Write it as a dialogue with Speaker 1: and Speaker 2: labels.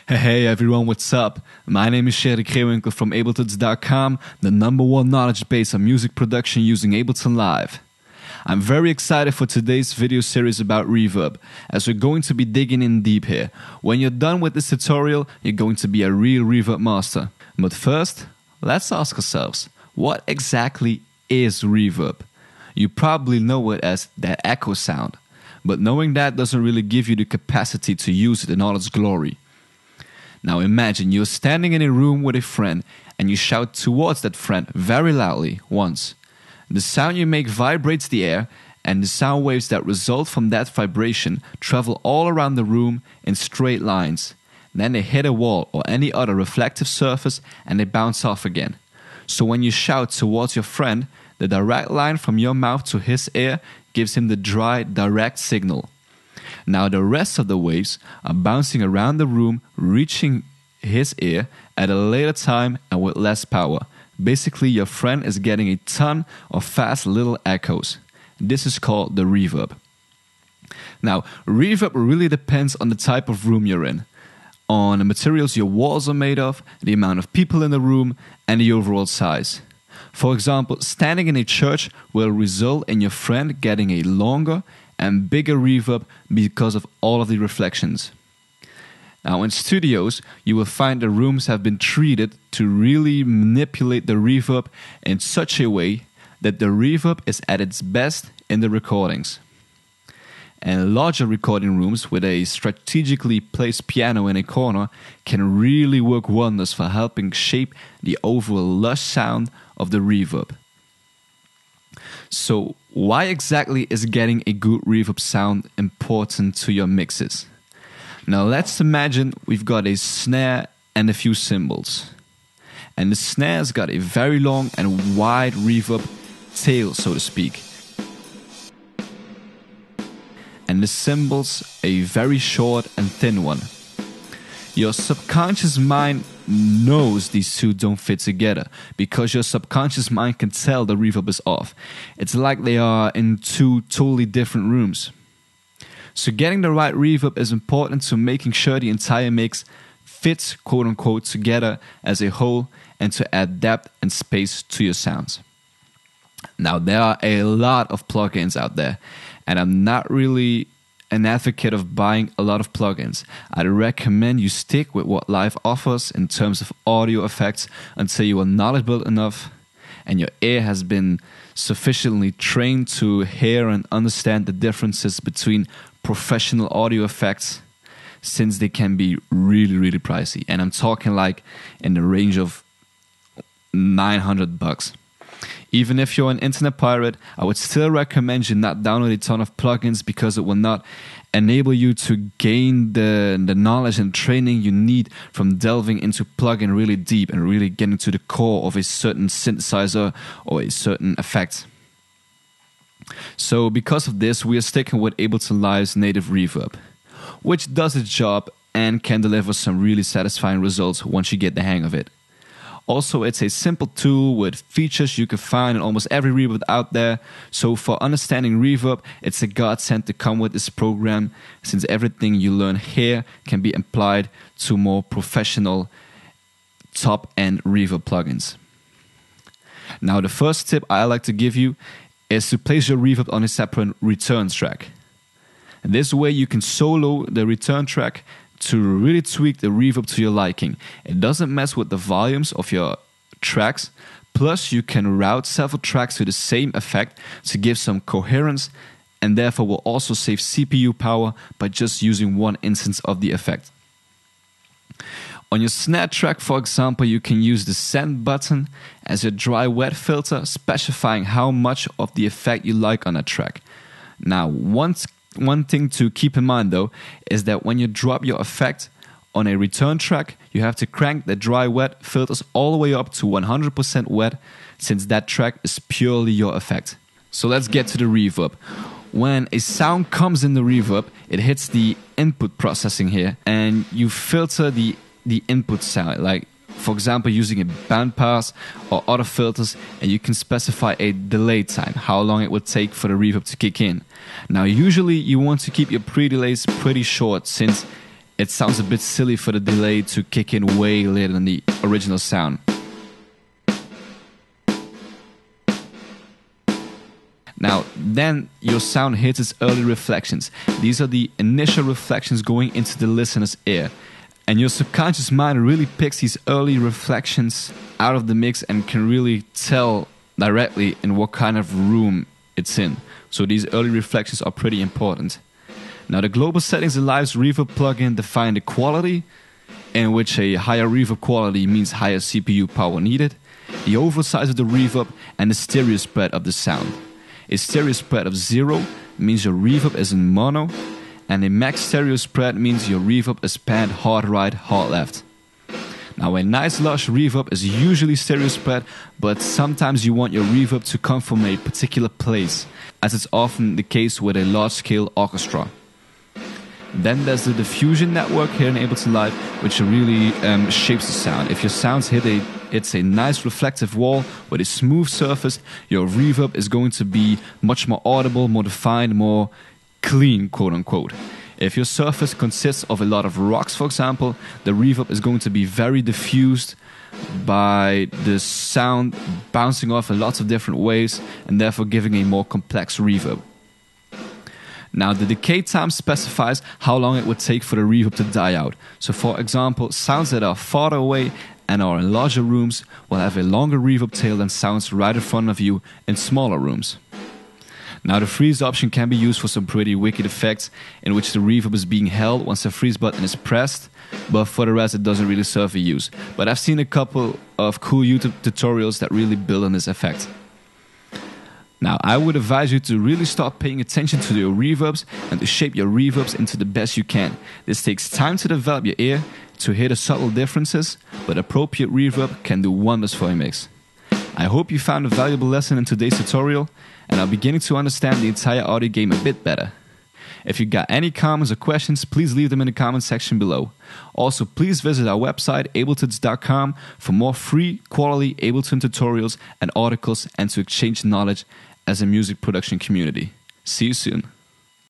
Speaker 1: Hey everyone, what's up? My name is Sherry Krewinkel from Abletuts.com, the #1 knowledge base on music production using Ableton Live. I'm very excited for today's video series about reverb, as we're going to be digging in deep here. When you're done with this tutorial, you're going to be a real reverb master. But first, let's ask ourselves, what exactly is reverb? You probably know it as that echo sound, but knowing that doesn't really give you the capacity to use it in all its glory. Now imagine you're standing in a room with a friend and you shout towards that friend very loudly once. The sound you make vibrates the air, and the sound waves that result from that vibration travel all around the room in straight lines. Then they hit a wall or any other reflective surface and they bounce off again. So when you shout towards your friend, the direct line from your mouth to his ear gives him the dry, direct signal. Now the rest of the waves are bouncing around the room, reaching his ear at a later time and with less power. Basically, your friend is getting a ton of fast little echoes. This is called the reverb. Now, reverb really depends on the type of room you're in, on the materials your walls are made of, the amount of people in the room, and the overall size. For example, standing in a church will result in your friend getting a longer and bigger reverb because of all of the reflections. Now in studios, you will find the rooms have been treated to really manipulate the reverb in such a way that the reverb is at its best in the recordings. And larger recording rooms with a strategically placed piano in a corner can really work wonders for helping shape the overall lush sound of the reverb. So why exactly is getting a good reverb sound important to your mixes? Now let's imagine we've got a snare and a few cymbals. And the snare's got a very long and wide reverb tail, so to speak. And the cymbals a very short and thin one. Your subconscious mind knows these two don't fit together because your subconscious mind can tell the reverb is off. It's like they are in two totally different rooms. So getting the right reverb is important to making sure the entire mix fits quote-unquote together as a whole and to add depth and space to your sounds. Now there are a lot of plugins out there, and I'm not really an advocate of buying a lot of plugins. I'd recommend you stick with what Live offers in terms of audio effects until you are knowledgeable enough and your ear has been sufficiently trained to hear and understand the differences between professional audio effects, since they can be really pricey. And I'm talking like in the range of $900. Even if you're an internet pirate, I would still recommend you not download a ton of plugins because it will not enable you to gain the knowledge and training you need from delving into plugin really deep and really getting to the core of a certain synthesizer or a certain effect. So because of this, we are sticking with Ableton Live's native reverb, which does its job and can deliver some really satisfying results once you get the hang of it. Also, it's a simple tool with features you can find in almost every reverb out there. So for understanding reverb, it's a godsend to come with this program, since everything you learn here can be applied to more professional top-end reverb plugins. Now, the first tip I like to give you is to place your reverb on a separate return track. And this way you can solo the return track to really tweak the reverb to your liking. It doesn't mess with the volumes of your tracks, plus you can route several tracks to the same effect to give some coherence, and therefore will also save CPU power by just using one instance of the effect. On your snare track, for example, you can use the send button as your dry-wet filter, specifying how much of the effect you like on a track. Now, one thing to keep in mind though is that when you drop your effect on a return track, you have to crank the dry-wet filters all the way up to 100% wet, since that track is purely your effect. So let's get to the reverb. When a sound comes in the reverb, it hits the input processing here, and you filter the input sound, like for example using a bandpass or other filters, and you can specify a delay time, how long it would take for the reverb to kick in. Now usually you want to keep your pre-delays pretty short, since it sounds a bit silly for the delay to kick in way later than the original sound. Now, then your sound hits its early reflections. These are the initial reflections going into the listener's ear. And your subconscious mind really picks these early reflections out of the mix and can really tell directly in what kind of room it's in. So these early reflections are pretty important. Now, the Global Settings Alive's Reverb plugin defines the quality, in which a higher reverb quality means higher CPU power needed, the overall size of the reverb, and the stereo spread of the sound. A stereo spread of 0 means your reverb is in mono, and a max stereo spread means your reverb is panned hard right, hard left. Now, a nice lush reverb is usually stereo spread, but sometimes you want your reverb to come from a particular place, as it's often the case with a large-scale orchestra. Then there's the diffusion network here in Ableton Live, which really shapes the sound. If your sounds it's a nice reflective wall with a smooth surface, your reverb is going to be much more audible, more defined, more clean, quote unquote. If your surface consists of a lot of rocks, for example, the reverb is going to be very diffused by the sound bouncing off in lots of different ways and therefore giving a more complex reverb. Now, the decay time specifies how long it would take for the reverb to die out. So, for example, sounds that are farther away and are in larger rooms will have a longer reverb tail than sounds right in front of you in smaller rooms. Now, the freeze option can be used for some pretty wicked effects in which the reverb is being held once the freeze button is pressed, but for the rest it doesn't really serve a use. But I've seen a couple of cool YouTube tutorials that really build on this effect. Now, I would advise you to really start paying attention to your reverbs and to shape your reverbs into the best you can. This takes time to develop your ear, to hear the subtle differences, but appropriate reverb can do wonders for a mix. I hope you found a valuable lesson in today's tutorial and are beginning to understand the entire audio game a bit better. If you got any comments or questions, please leave them in the comment section below. Also, please visit our website, Abletuts.com, for more free, quality Ableton tutorials and articles and to exchange knowledge as a music production community. See you soon.